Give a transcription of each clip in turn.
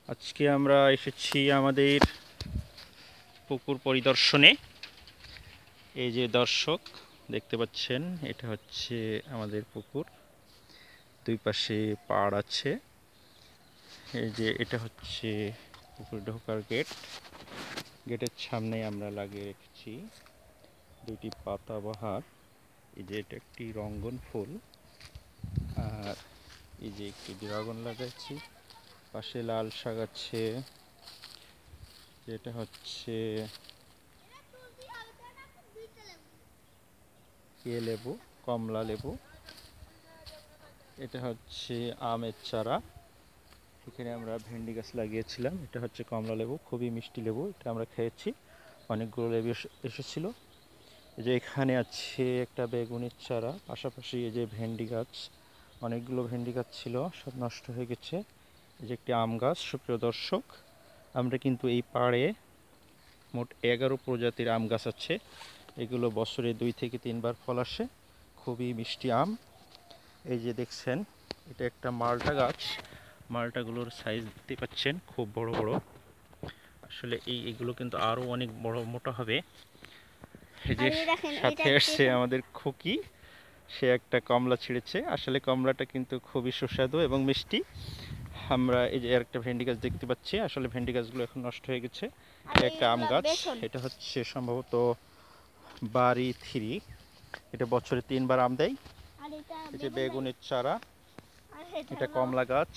আজকে আমরা এসেছি আমাদের পুকুর পরিদর্শনে। এই যে দর্শক দেখতে পাচ্ছেন, এটা হচ্ছে আমাদের পুকুর। দুই পাশে পাড় আছে। এই যে এটা হচ্ছে পুকুর ঢোকার গেট। গেটের সামনে আমরা লাগিয়ে রেখেছি দুইটি পাতাবাহার। এই যে এটা একটি রঙ্গন ফুল, আর এই যে একটি ড্রাগন লাগাচ্ছি। পাশে লাল শাক আছে, যেটা হচ্ছে লেবু, কমলা লেবু। এটা হচ্ছে আমের চারা। এখানে আমরা ভেন্ডি গাছ লাগিয়েছিলাম। এটা হচ্ছে কমলা লেবু, খুবই মিষ্টি লেবু। এটা আমরা খেয়েছি, অনেকগুলো লেবু এসেছিল। এই যে এখানে আছে একটা বেগুনের চারা, পাশাপাশি এই যে ভেন্ডি গাছ, অনেকগুলো ভেন্ডি গাছ ছিল, সব নষ্ট হয়ে গেছে। এই যে একটি আম গাছ। সুপ্রিয় দর্শক, আমরা কিন্তু এই পাড়ে মোট 11 প্রজাতির আম গাছ আছে। এগুলো বছরে 2 থেকে 3 বার ফল আসে, খুবই মিষ্টি আম। এই যে দেখছেন, এটা একটা মালটা গাছ। মালটাগুলোর সাইজ দেখতে পাচ্ছেন, খুব বড় বড়। আসলে এগুলো কিন্তু আরও অনেক বড় মোটা হবে। এই যে সাথে আসছে আমাদের খুকি, সে একটা কমলা ছিঁড়েছে। আসলে কমলাটা কিন্তু খুবই সুস্বাদু এবং মিষ্টি। আমরা এই যে একটা ভেন্ডি গাছ দেখতে পাচ্ছি। আসলে ভেন্ডি গাছগুলো এখন নষ্ট হয়ে গেছে। একটা আম গাছ, এটা হচ্ছে সম্ভবত বাড়ি 3। এটা বছরে 3 বার আম দেয়। এই যে বেগুনের চারা, এটা কমলা গাছ।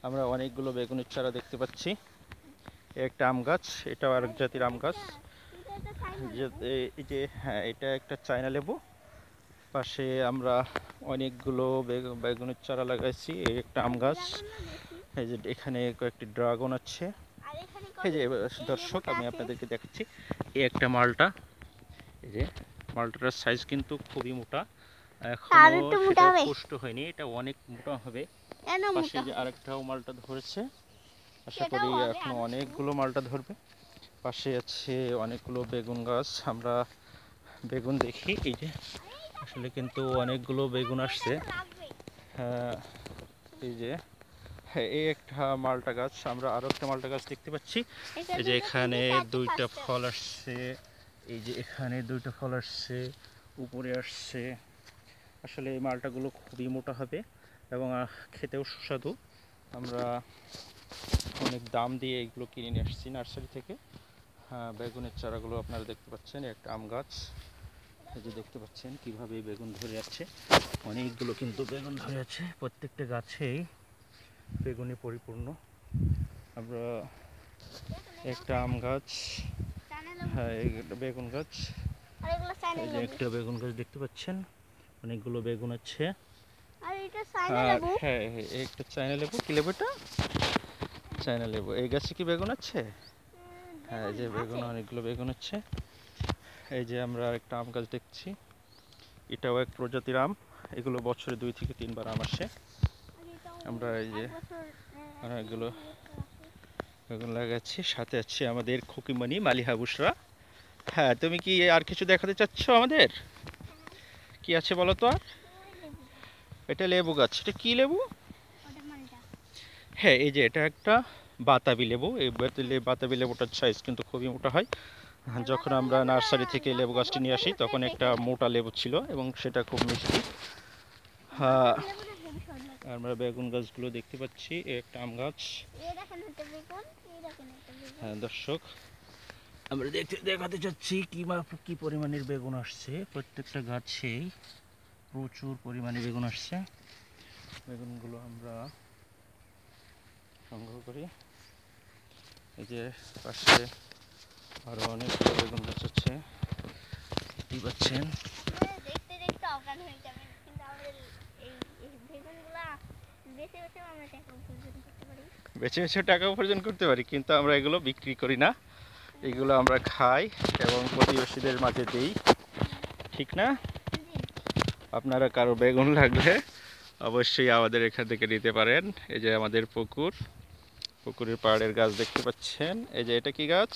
আমরা অনেকগুলো বেগুনের চারা দেখতে পাচ্ছি। একটা আম গাছ, এটাও আরেক জাতির আম গাছ। এই যে হ্যাঁ, এটা একটা চায়না লেবু। পাশে আমরা অনেকগুলো বেগুনের চারা লাগাইছি। এই একটা আম গাছ। এই যে এখানে কয়েকটি ড্রাগন আছে। এই যে দর্শক, আমি আপনাদেরকে দেখাচ্ছি, এই একটা মালটা। এই যে মালটার সাইজ কিন্তু খুবই মোটা, এখনো সেটা পুষ্ট হয়নি, এটা অনেক মোটা হবে। পাশে যে আরেকটাও মালটা ধরেছে, আশা করি এখনো অনেকগুলো মালটা ধরবে। পাশে আছে অনেকগুলো বেগুন গাছ। আমরা বেগুন দেখি, এই যে আসলে কিন্তু অনেকগুলো বেগুন আসছে। এই যে এই একটা মালটা গাছ, আমরা আরো একটা মালটা গাছ দেখতে পাচ্ছি। এই যে এখানে 2টা ফল আসছে। এই যে এখানে 2টা ফল আসছে, উপরে আসছে। আসলে এই মালটাগুলো খুবই মোটা হবে এবং খেতেও সুস্বাদু। আমরা অনেক দাম দিয়ে এগুলো কিনে নিয়ে আসছি নার্সারি থেকে। হ্যাঁ, বেগুনের চারাগুলো আপনারা দেখতে পাচ্ছেন, একটা আম গাছ। এই যে দেখতে পাচ্ছেন কিভাবে বেগুন ধরে আছে, অনেকগুলো কিন্তু বেগুন ধরে আছে, প্রত্যেকটা গাছেই বেগুনে পরিপূর্ণ। আমরা একটা আম গাছ, হ্যাঁ একটা বেগুন গাছ, এই যে একটা বেগুন গাছ দেখতে পাচ্ছেন, অনেকগুলো বেগুন আছে। আর হ্যাঁ, একটা চায়না লেবু। কি লেবুটা? চায়না লেবু। এই গাছে কি বেগুন আছে? হ্যাঁ, এই যে বেগুন, অনেকগুলো বেগুন আছে। এই যে আমরা একটা আম গাছ দেখছি, এটাও এক প্রজাতির আম। এগুলো বছরে 2 থেকে 3 বার আম আসে। আমরা এই যে অনেকগুলো বেগুন লাগাচ্ছি। সাথে আছে আমাদের খুকিমণি মালিহা বুশরা। হ্যাঁ, তুমি কি আর কিছু দেখাতে চাচ্ছ আমাদের? কি আছে বলো তো? আর এটা লেবু গাছ। এটা কি লেবু? হ্যাঁ, এই যে এটা একটা বাতাবি লেবু। এই বাতাবি লেবুটার সাইজ কিন্তু খুবই মোটা হয়। যখন আমরা নার্সারি থেকে লেবু গাছটি নিয়ে আসি, তখন একটা মোটা লেবু ছিল এবং সেটা খুব মিষ্টি। হ্যাঁ, আমরা বেগুন গাছগুলো দেখতে পাচ্ছি। একটা আম গাছ। হ্যাঁ দর্শক, আমরা দেখাতে চাচ্ছি কি পরিমাণের বেগুন আসছে। প্রত্যেকটা গাছেই প্রচুর পরিমাণে বেগুন আসছে। বেগুনগুলো আমরা সংগ্রহ করি। এই যে পাশে আরো অনেকগুলো বেগুন গাছ আছে, দেখতেই পাচ্ছেন। বেছে বেছে টাকা উপার্জন করতে পারি, কিন্তু আমরা এগুলো বিক্রি করি না। এগুলো আমরা খাই এবং প্রতিবেশীদের মাঝে দিই, ঠিক না? আপনারা কারো বেগুন লাগলে অবশ্যই আমাদের এখান থেকে নিতে পারেন। এই যে আমাদের পুকুর, পুকুরের পাড়ের গাছ দেখতে পাচ্ছেন। এই যে এটা কি গাছ?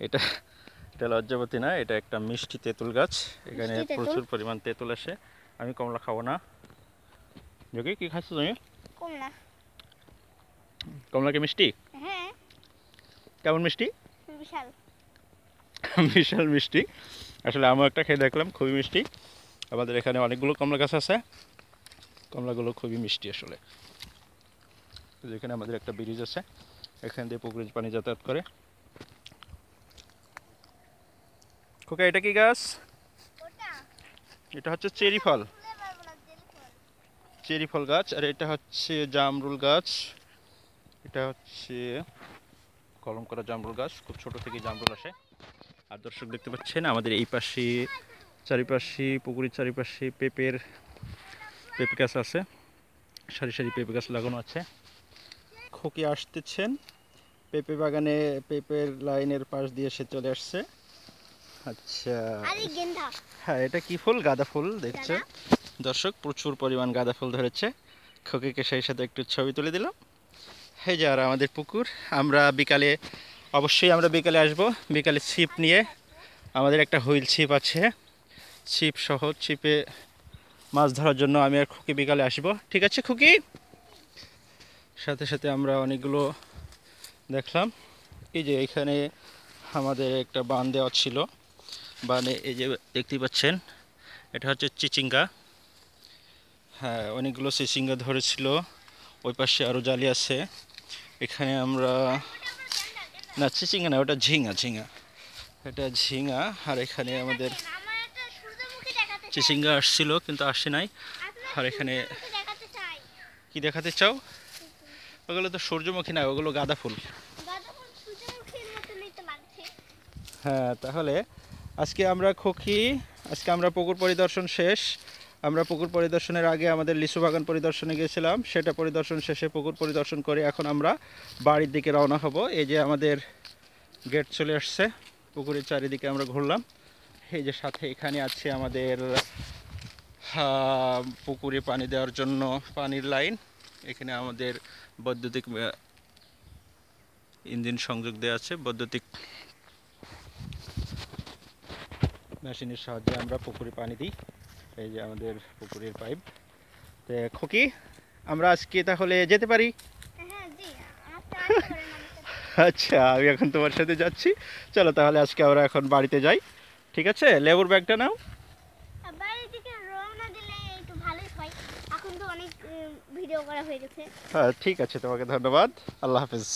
এটা এটা লজ্জাপতি না, এটা একটা মিষ্টি তেঁতুল গাছ। এখানে প্রচুর পরিমাণ তেঁতুল আসে। আমি কমলা খাবো না। যোগী, কি খাচ্ছ তুমি? কমলা। কমলা কি মিষ্টি? হ্যাঁ, কেমন মিষ্টি? বিশাল। বিশাল মিষ্টি। আসলে আমিও একটা খেয়ে দেখলাম, খুবই মিষ্টি। আমাদের এখানে অনেকগুলো কমলা গাছ আছে, কমলাগুলো খুবই মিষ্টি আসলে। যেখানে আমাদের একটা ব্রিজ আছে, এখান দিয়ে পুকুরের পানি যাতায়াত করে। খোকা এটা কি গাছ? ওটা এটা হচ্ছে চেরি ফল, খুলে পারবো না, জেলি ফল। চেরি ফল গাছ। আর এটা হচ্ছে জামরুল গাছ। এটা হচ্ছে কলম করা জামরুল গাছ, খুব ছোট থেকে জামরুল আসে। আর দর্শক দেখতে পাচ্ছেন আমাদের এই পাশে চারিপাশে, পুকুরের চারিপাশে পেঁপে গাছ আছে, সারি সারি পেঁপে গাছ লাগানো আছে। খোকি আসতেছেন পেঁপে বাগানে, পেঁপের লাইনের পাশ দিয়ে সে চলে আসছে। আচ্ছা, আরে গেন্দা। হ্যাঁ এটা কি ফুল? গাঁদা ফুল দেখছে দর্শক, প্রচুর পরিমাণ গাঁদা ফুল ধরেছে। খোকিকে সেই সাথে একটু ছবি তুলে দিলাম। এই যে আর আমাদের পুকুর। আমরা বিকালে, অবশ্যই আমরা বিকালে আসব। বিকালে ছিপ নিয়ে, আমাদের একটা হুইল ছিপ আছে, ছিপ সহ ছিপে মাছ ধরার জন্য আমি আর খুকি বিকালে আসব। ঠিক আছে খুকি? সাথে সাথে আমরা অনেকগুলো দেখলাম। এই যে এখানে আমাদের একটা বান দেওয়া ছিল, বানে এই যে দেখতে পাচ্ছেন এটা হচ্ছে চিচিঙ্গা। হ্যাঁ, অনেকগুলো চিচিঙ্গা ধরেছিল। ওই পাশে আরও জালি আছে। এখানে আমরা, না চিচিঙ্গা না, ওটা ঝিঙা, ঝিঙা, এটা ঝিঙা। আর এখানে আমাদের আমার একটা সূর্যমুখী দেখাতে চাই। চিচিঙ্গা আসছিল কিন্তু আসে নাই। আপনার আর এখানে সূর্যমুখী দেখাতে চাই। কি দেখাতে চাও? ওগুলো তো সূর্যমুখী না, ওগুলো গাঁদা ফুল। গাঁদা ফুল সূর্যমুখীর মতনই তো লাগছে। হ্যাঁ, তাহলে আজকে আমরা পুকুর পরিদর্শন শেষ। আমরা পুকুর পরিদর্শনের আগে আমাদের লিচু বাগান পরিদর্শনে গিয়েছিলাম, সেটা পরিদর্শন শেষে পুকুর পরিদর্শন করে এখন আমরা বাড়ির দিকে রওনা হব। এই যে আমাদের গেট চলে আসছে, পুকুরের চারিদিকে আমরা ঘুরলাম। এই যে সাথে এখানে আছে আমাদের পুকুরে পানি দেওয়ার জন্য পানির লাইন। এখানে আমাদের বৈদ্যুতিক ইঞ্জিন সংযোগ দেওয়া আছে, বৈদ্যুতিক মেশিনের সাহায্যে আমরা পুকুরে পানি দিই। এই যে আমাদের পুকুরের পাইপ। তো খুকি, আমরা আজকে তাহলে যেতে পারি? হ্যাঁ জি, আচ্ছা আসতে পারেন আমার সাথে। আচ্ছা, আমি এখন তোমার সাথে যাচ্ছি। চলো তাহলে আজকে আমরা এখন বাড়িতে যাই। ঠিক আছে, লেবুর ব্যাগটা নাও। বাড়ির দিকে রওনা দিলে একটু ভালোই হয়। এখন তো অনেক ভিডিও করা হয়ে গেছে। হ্যাঁ ঠিক আছে, তোমাকে ধন্যবাদ। আল্লাহ হাফেজ।